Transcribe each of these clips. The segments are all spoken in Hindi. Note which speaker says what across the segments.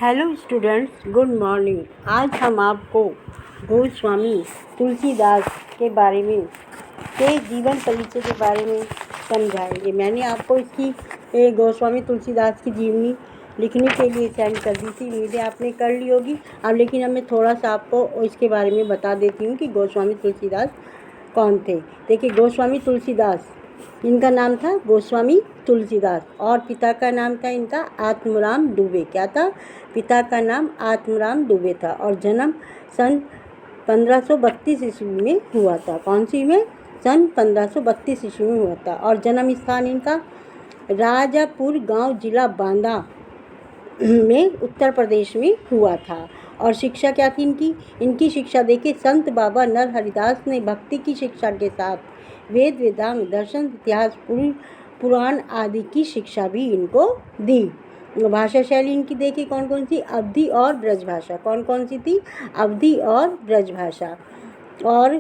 Speaker 1: Hello students, good morning. आज हम आपको गोस्वामी तुलसीदास के बारे में के जीवन परिचय के बारे में समझाएंगे। मैंने आपको इसकी गोस्वामी तुलसीदास की जीवनी लिखने के लिए सेंड कर दी थी, उम्मीद है आपने कर ली होगी। अब लेकिन मैं थोड़ा सा आपको इसके बारे में बता देती हूँ कि गोस्वामी तुलसीदास कौन थे। देखिए, गोस्वामी तुलसीदास, इनका नाम था गोस्वामी तुलसीदास और पिता का नाम था इनका आत्माराम दुबे। क्या था? पिता का नाम आत्माराम दुबे था और जन्म सन 1532 ईस्वी में हुआ था। कौन सी में? सन 1532 ईस्वी में हुआ था। और जन्म स्थान इनका राजापुर गांव, जिला बांदा में, उत्तर प्रदेश में हुआ था। और शिक्षा क्या थी इनकी? इनकी शिक्षा देखिए, संत बाबा नर हरिदास ने भक्ति की शिक्षा के साथ वेद, वेदांग, दर्शन, इतिहास, पुराण आदि की शिक्षा भी इनको दी। भाषा शैली इनकी देखिए कौन कौन सी? अवधी और ब्रजभाषा। कौन कौन सी थी? अवधी और ब्रजभाषा। और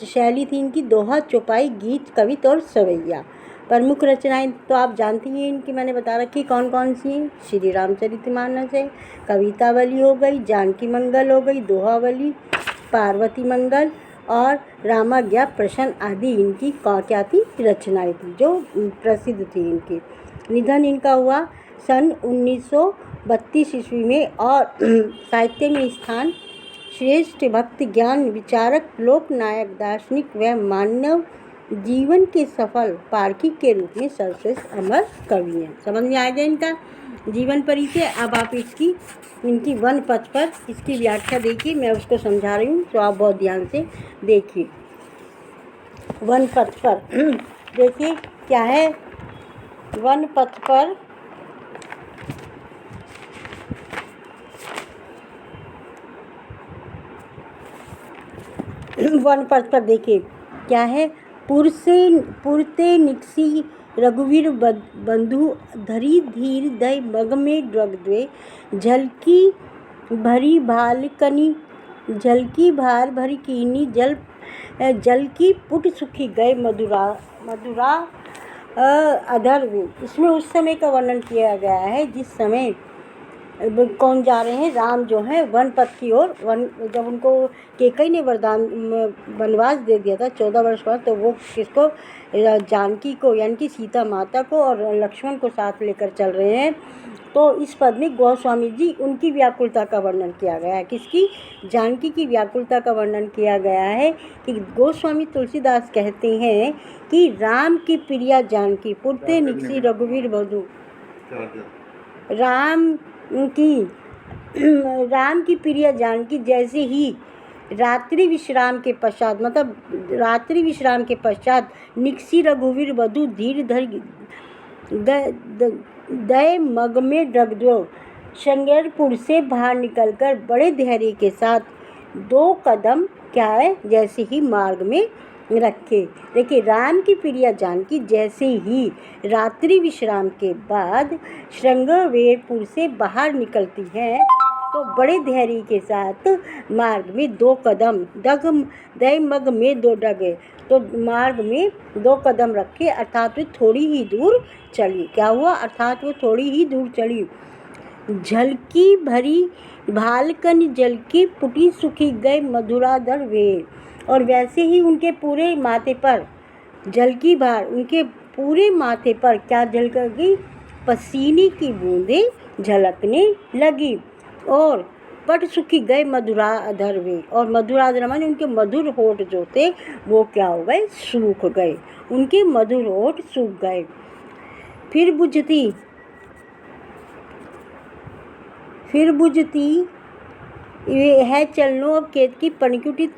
Speaker 1: शैली थी इनकी दोहा, चौपाई, गीत, कविता और सवैया। प्रमुख रचनाएं तो आप जानती हैं इनकी, मैंने बता रखी कौन कौन सी हैं। श्री रामचरितमानस है, कवितावली हो गई, जानकी मंगल हो गई, दोहावली, पार्वती मंगल और रामाज्ञा प्रश्न आदि इनकी क्या थी? रचनाएं थी जो प्रसिद्ध थी इनकी। निधन इनका हुआ सन 1932 ईस्वी में। और साहित्य में स्थान श्रेष्ठ भक्त, ज्ञान विचारक, लोकनायक, दार्शनिक व मानव जीवन के सफल पारखी के रूप में सर्वश्रेष्ठ अमर कवि हैं। समझ में आ गया इनका जीवन परिचय। अब आप इनकी वन पथ पर इसकी व्याख्या देखिए, मैं उसको समझा रही हूँ तो आप बहुत ध्यान से देखिए। वन पथ पर देखिए क्या है। वन पथ पर देखिए क्या है। पुरते निकसी रघुवीर बंधु, धरी धीर दय मग में ड्रग द्वे, झलकी भार भरी कीनी, जल की पुट सुखी गए मधुरा अधर वे। इसमें उस समय का वर्णन किया गया है जिस समय कौन जा रहे हैं? राम जो है वन पथ की ओर। जब उनको कैकेयी ने वनवास दे दिया था 14 वर्ष बाद, तो वो किसको? जानकी को, यानी कि सीता माता को और लक्ष्मण को साथ लेकर चल रहे हैं। तो इस पद में गोस्वामी जी उनकी व्याकुलता का वर्णन किया गया है। किसकी? जानकी की व्याकुलता का वर्णन किया गया है कि गोस्वामी तुलसीदास कहते हैं कि राम की प्रिया जानकी, पुरते निकसी रघुवीर बंधु, राम की प्रिया जानकी जैसे ही रात्रि विश्राम के पश्चात निकसी रघुवीर वधु, धीर धर दय मग में ड्रग दो, श्रृंगारपुर से बाहर निकलकर बड़े धैर्य के साथ 2 कदम क्या है? जैसे ही मार्ग में रखे। देखिए, राम की प्रिया जानकी जैसे ही रात्रि विश्राम के बाद श्रृंगारपुर से बाहर निकलती हैं तो बड़े धैर्य के साथ मार्ग में 2 कदम दय मग में 2 डगे, तो मार्ग में 2 कदम रखे, अर्थात वो थोड़ी ही दूर चली। क्या हुआ? अर्थात वो थोड़ी ही दूर चली। झलकी भरी भालकन, जल की पुटी सुखी गए मधुराधर वे। और वैसे ही उनके पूरे माथे पर जलकी भार, उनके पूरे माथे पर क्या झलक गई? पसीने की बूंदें झलकने लगी। और पट सुखी गए मधुराधर वे, और मधुराधर माने उनके मधुर होठ जो थे वो क्या हो गए? सूख गए। उनके मधुर होठ सूख गए। फिर बुझती ये है चलनो, अब केत की पणकुटित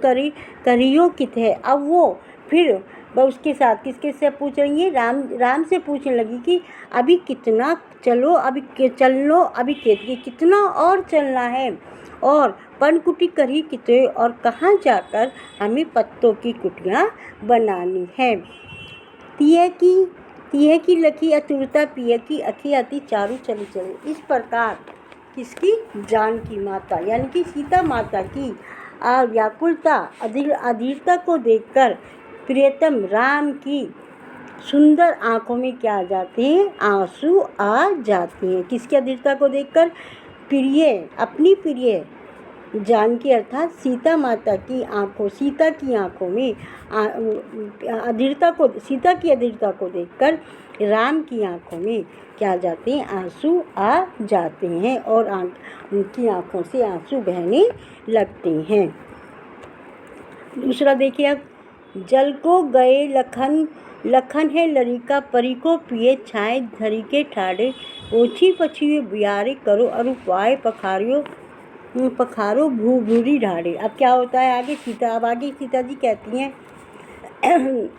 Speaker 1: करियो कित है। अब वो फिर उसके साथ किसके से पूछ रही है? राम से पूछने लगी कि अभी कितना चलो, अभी केत की कितना और चलना है, और पनकुटी करी कितने, और कहाँ जाकर हमें पत्तों की कुटियाँ बनानी है। तिय की लखी अतुरता, पिय की अखी अति चारू चली चले। इस प्रकार किसकी? जानकी माता यानी कि सीता माता की व्याकुलता, अधीरता को देखकर प्रियतम राम की सुंदर आँखों में क्या आ जाते हैं? आंसू आ जाते हैं। किसकी अधीरता को देखकर? प्रिय, अपनी प्रिय जानकी अर्थात सीता माता की आंखों, सीता की आंखों में सीता की अधीरता को देखकर राम की आंखों में क्या जाते हैं, आंसू आ जाते हैं और उनकी आंखों से आंसू बहने लगते हैं। दूसरा देखिए अब, जल को गए लखन, लखन है लरिका, परी को पिए छाए धरी के ठाड़े, ओछी पछिए बियारे करो अरुपाए पखारो भू भूरी ढाड़े। अब क्या होता है आगे, अब आगे सीता जी कहती हैं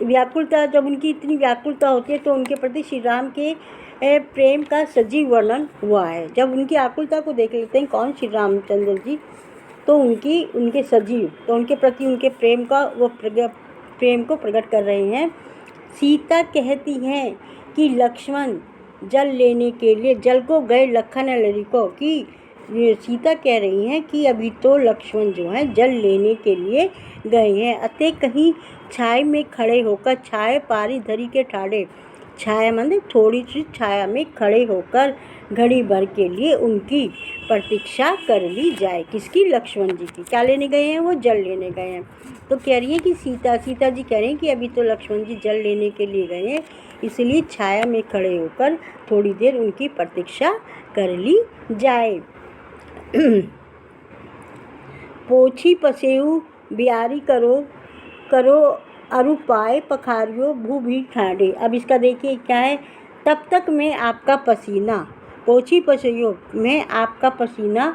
Speaker 1: व्याकुलता, जब उनकी इतनी व्याकुलता होती है तो उनके प्रति श्री राम के प्रेम का सजीव वर्णन हुआ है। जब उनकी आकुलता को देख लेते हैं कौन, श्री रामचंद्र जी, तो उनके सजीव, तो उनके प्रति उनके प्रेम को प्रकट कर रहे हैं। सीता कहती हैं कि लक्ष्मण जल लेने के लिए, जल को गए लखन लरिको, कि सीता कह रही हैं कि अभी तो लक्ष्मण जो हैं जल लेने के लिए गए हैं। अतः कहीं छाया में खड़े होकर, छाया पारी धरी के ठाड़े, छाया मतलब थोड़ी सी छाया में खड़े होकर घड़ी भर के लिए उनकी प्रतीक्षा कर ली जाए। किसकी, लक्ष्मण जी की। क्या लेने गए हैं वो, जल लेने गए हैं। तो कह रही है कि सीता जी कह रही हैं कि अभी तो लक्ष्मण जी जल लेने के लिए गए हैं, इसलिए छाया में खड़े होकर थोड़ी देर उनकी प्रतीक्षा कर ली जाए। पोछी पसेऊ बियारी करो अरुपाए पखारियो भू भी ठाडे। अब इसका देखिए क्या है, तब तक मैं आपका पसीना, पोछी पसेऊ, मैं आपका पसीना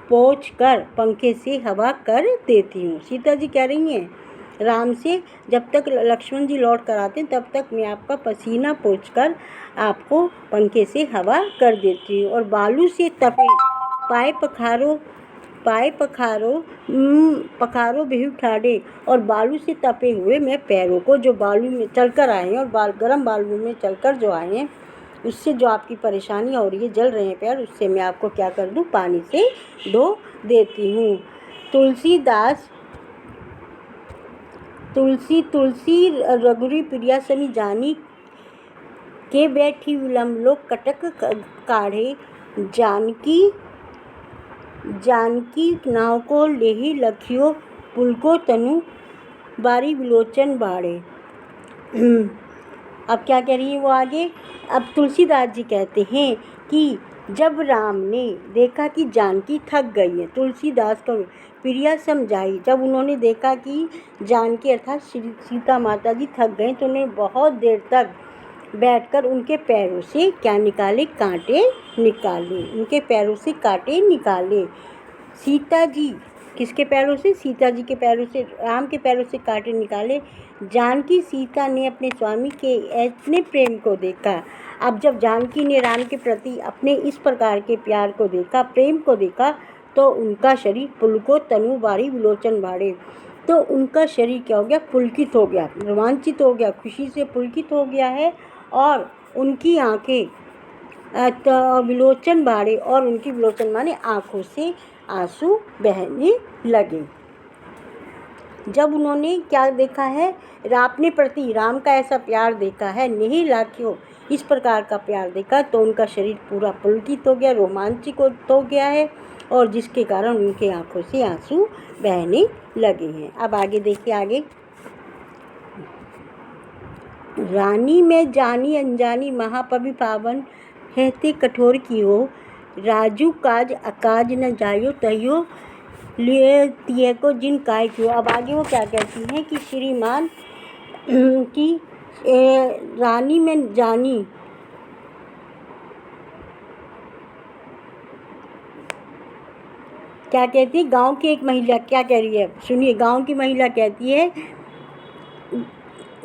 Speaker 1: पोंछ कर पंखे से हवा कर देती हूँ। सीता जी कह रही हैं राम से, जब तक लक्ष्मण जी लौट कर आते हैं तब तक मैं आपका पसीना पोंछ कर आपको पंखे से हवा कर देती हूँ। और बालू से तपे पाए पखारो बेहू ठाड़े, और बालू से तपे हुए मैं पैरों को, जो बालू में चलकर आए हैं और गर्म बालू में चलकर जो आए हैं, उससे जो आपकी परेशानी हो रही है, जल रहे हैं पैर, उससे मैं आपको क्या कर दूं, पानी से धो देती हूँ। तुलसी रघुरी प्रिया समी जानी के बैठी विलम्ब लोग कटक काढ़े, जानकी नाव को लेही लखियो पुलको तनु बारी विलोचन बाड़े। अब क्या कह रही है वो आगे, अब तुलसीदास जी कहते हैं कि जब राम ने देखा कि जानकी थक गई है, तुलसीदास को प्रिया समझाई, जब उन्होंने देखा कि जानकी अर्थात सीता माता जी थक गई, तो उन्होंने बहुत देर तक बैठकर उनके पैरों से क्या निकाले, कांटे निकाले, उनके पैरों से कांटे निकाले। सीता जी किसके पैरों से, सीता जी के पैरों से, राम के पैरों से कांटे निकाले। जानकी सीता ने अपने स्वामी के इतने प्रेम को देखा। अब जब जानकी ने राम के प्रति अपने इस प्रकार के प्यार को देखा, प्रेम को देखा, तो उनका शरीर पुलको तनु बारी विलोचन बाड़े, तो उनका शरीर क्या हो गया, पुलकित हो गया, रोमांचित हो गया, खुशी से पुलकित हो गया है। और उनकी आंखें विलोचन बाड़े, और उनकी विलोचन माने आँखों से आंसू बहने लगे। जब उन्होंने क्या देखा है, अपने प्रति राम का ऐसा प्यार देखा है, नहीं लाखियों इस प्रकार का प्यार देखा, तो उनका शरीर पूरा पुलकित हो गया, रोमांचित हो गया है, और जिसके कारण उनके आंखों से आंसू बहने लगे हैं। अब आगे देखिए, आगे रानी में जानी अनजानी महापवि पावन कहते कठोर की हो, राजू काज अकाज न जायो तहियो लिए तिय को जिन काय क्यों। अब आगे वो क्या कहती हैं कि श्रीमान की रानी में जानी, क्या कहती है, गांव की एक महिला क्या कह रही है, सुनिए, गांव की महिला कहती है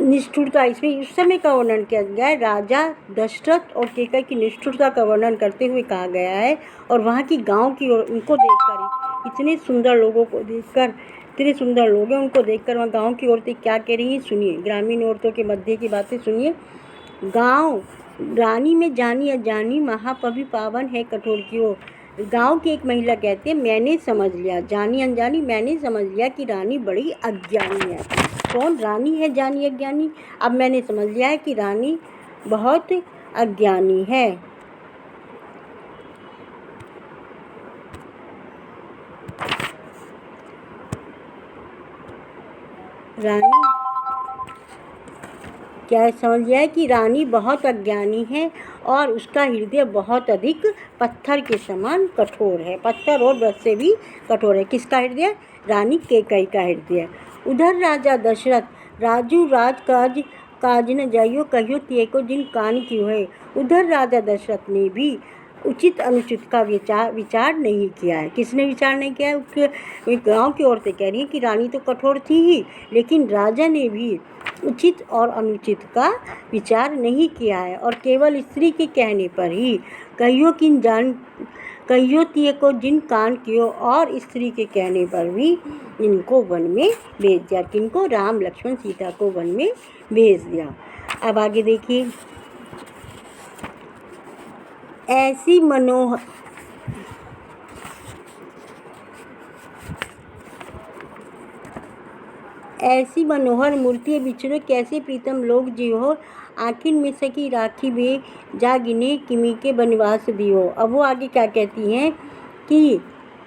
Speaker 1: निष्ठुरता, इसमें उस समय का वर्णन किया गया है, राजा दशरथ और केकई की निष्ठुरता का वर्णन करते हुए कहा गया है। और वहाँ की गांव की ओर उनको देखकर, इतने सुंदर लोगों को देखकर, इतने सुंदर लोग हैं उनको देखकर वहाँ गांव की औरतें क्या कह रही हैं, सुनिए, ग्रामीण औरतों के मध्य की बातें सुनिए। गांव रानी में जानी अजानी महापवि पावन है कठोर की ओर। गांव की एक महिला कहती है, मैंने समझ लिया, जानी अनजानी, मैंने समझ लिया कि रानी बड़ी अज्ञानी है। कौन, रानी है जानी अज्ञानी, अब मैंने समझ लिया है कि रानी बहुत अज्ञानी है। रानी क्या समझ गया कि रानी बहुत अज्ञानी है और उसका हृदय बहुत अधिक पत्थर के समान कठोर है। पत्थर और ब्रज से भी कठोर है। किसका हृदय? रानी कैकेयी का हृदय। उधर राजा दशरथ राजू राजकाज काज न जाइयो कहियो तिएको जिन कान क्यों है। उधर राजा दशरथ ने भी उचित अनुचित का विचार नहीं किया है। किसने विचार नहीं किया है? उसके गाँव की औरतें कह रही हैं कि रानी तो कठोर थी ही, लेकिन राजा ने भी उचित और अनुचित का विचार नहीं किया है और केवल स्त्री के कहने पर ही कहियो तिएको जिन कान कियो, और स्त्री के कहने पर भी इनको वन में भेज दिया। किनको? राम लक्ष्मण सीता को वन में भेज दिया। अब आगे देखिए। ऐसी मनोहर मूर्ति बिछड़ो कैसे प्रीतम लोग जियो, आखिर में सकी राखी बे जा गिने किमी के बनवास दियो। अब वो आगे क्या कहती हैं कि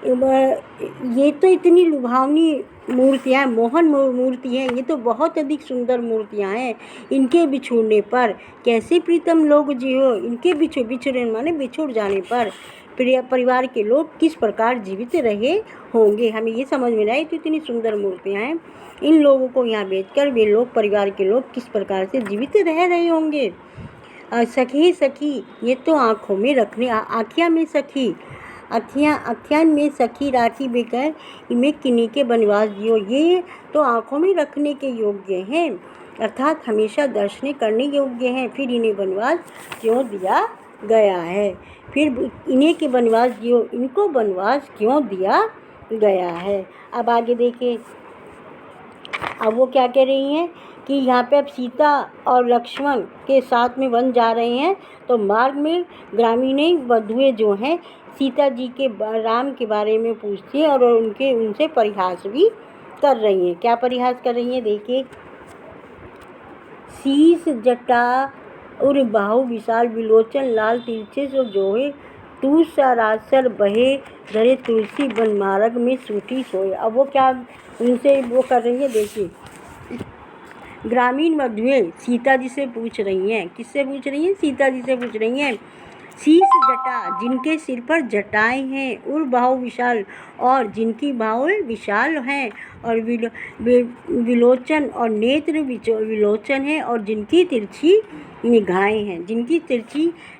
Speaker 1: ये तो इतनी लुभावनी मूर्तियाँ, मोहन मूर्ति हैं, ये तो बहुत अधिक सुंदर मूर्तियाँ हैं, इनके बिछुड़ने पर कैसे प्रीतम लोग जियो। इनके बिछुड़ने माने बिछुड़ जाने पर परिवार के लोग किस प्रकार जीवित रहे होंगे। हमें ये समझ में आए तो इतनी सुंदर मूर्तियाँ हैं, इन लोगों को यहाँ बेचकर वे लोग, परिवार के लोग किस प्रकार से जीवित रह रहे होंगे। सखी ये तो आँखों में रखने, आँखिया में सखी, अखियान में सखी राखी बेकर इमें किन्हीं के बनवास दियो। ये तो आँखों में रखने के योग्य हैं, अर्थात हमेशा दर्शन करने योग्य हैं, फिर इन्हें बनवास क्यों दिया गया है। फिर इन्हें के बनवास दियो, इनको बनवास क्यों दिया गया है। अब आगे देखिए। अब वो क्या कह रही हैं कि यहाँ पे अब सीता और लक्ष्मण के साथ में वन जा रहे हैं, तो मार्ग में ग्रामीण वधुएं जो हैं सीता जी के राम के बारे में पूछती हैं और उनसे परिहास भी कर रही हैं। क्या परिहास कर रही हैं? देखिए। शीश जटा उर बाहु विशाल विलोचन लाल तिरछे सो जोहे तू सरासर बहे धरे तुलसी बन मार्ग में सूठी सोए। अब वो क्या उनसे वो कर रही है? देखिए। ग्रामीण वधुएं सीता जी से पूछ रही हैं। किससे पूछ रही हैं? सीता जी से पूछ रही हैं। शीश जटा, जिनके सिर पर जटाएं हैं, उर बाहु विशाल, और जिनकी बाहुएं विशाल हैं, और विलोचन और नेत्र विलोचन हैं, और जिनकी तिरछी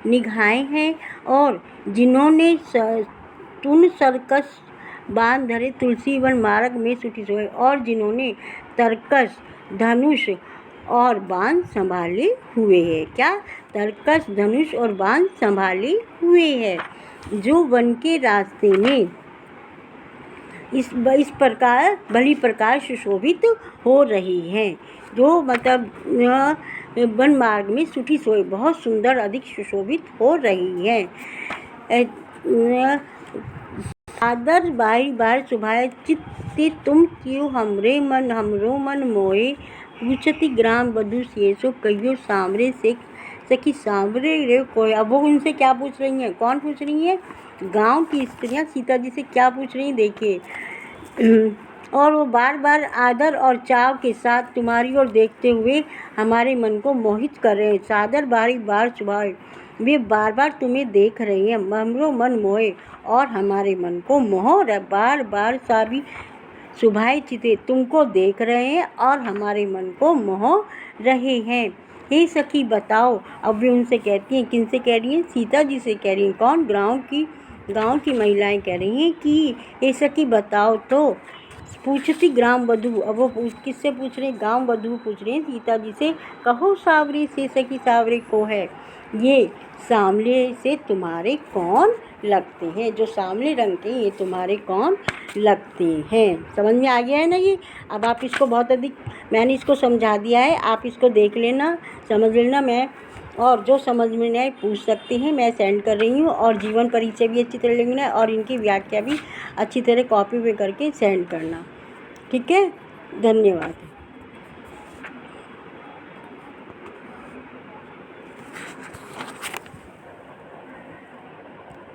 Speaker 1: निगाहें हैं, और जिन्होंने तुन सरकस बांध धरे तुलसी वन मार्ग में सूठी सोए, और जिन्होंने तरकस धनुष और बाण संभाले हुए हैं। क्या? तरकस धनुष और बाण संभाले हुए हैं, जो वन के रास्ते में इस प्रकार भली प्रकार सुशोभित हो रही हैं, जो मतलब वन मार्ग में सूठी सोए बहुत सुंदर अधिक सुशोभित हो रही हैं। आदर बारी बार सुभाए चित्ते तुम क्यों हमरो मन मोहे, पूछती ग्राम वधु शेषो कहियो सामरे से सखी सामरे रे कोई। अब वो उनसे क्या पूछ रही हैं? कौन पूछ रही हैं? गांव की स्त्रियां सीता जी से क्या पूछ रही हैं? देखिए। और वो बार बार आदर और चाव के साथ तुम्हारी ओर देखते हुए हमारे मन को मोहित कर रहे हैं। सादर बारी बार सुभाए, वे बार बार तुम्हें देख रही हैं। हमरो मन मोहे, और हमारे मन को मोह बार बार सा भी सुभाए चिते, तुमको देख रहे हैं और हमारे मन को मोह रहे हैं। हे सखी बताओ। अब वे उनसे कहती हैं। किनसे कह रही हैं? सीता जी से कह रही हैं। कौन? गांव की महिलाएं कह रही हैं कि हे सखी बताओ। तो पूछती ग्राम वधु। अब वो किससे पूछ रहे हैं? गांव वधु पूछ रहे हैं सीता जी से। कहो सावरे से सखी सावरे को है, ये सांवले से तुम्हारे कौन लगते हैं? जो सांवले रंग के ये तुम्हारे कौन लगते हैं? समझ में आ गया है ना ये? अब आप इसको बहुत अधिक मैंने इसको समझा दिया है, आप इसको देख लेना, समझ लेना। मैं और जो समझ में नहीं आए पूछ सकते हैं, मैं सेंड कर रही हूँ। और जीवन परिचय भी अच्छी तरह लिखना और इनकी व्याख्या भी अच्छी तरह कॉपी पे करके सेंड करना। ठीक है? धन्यवाद।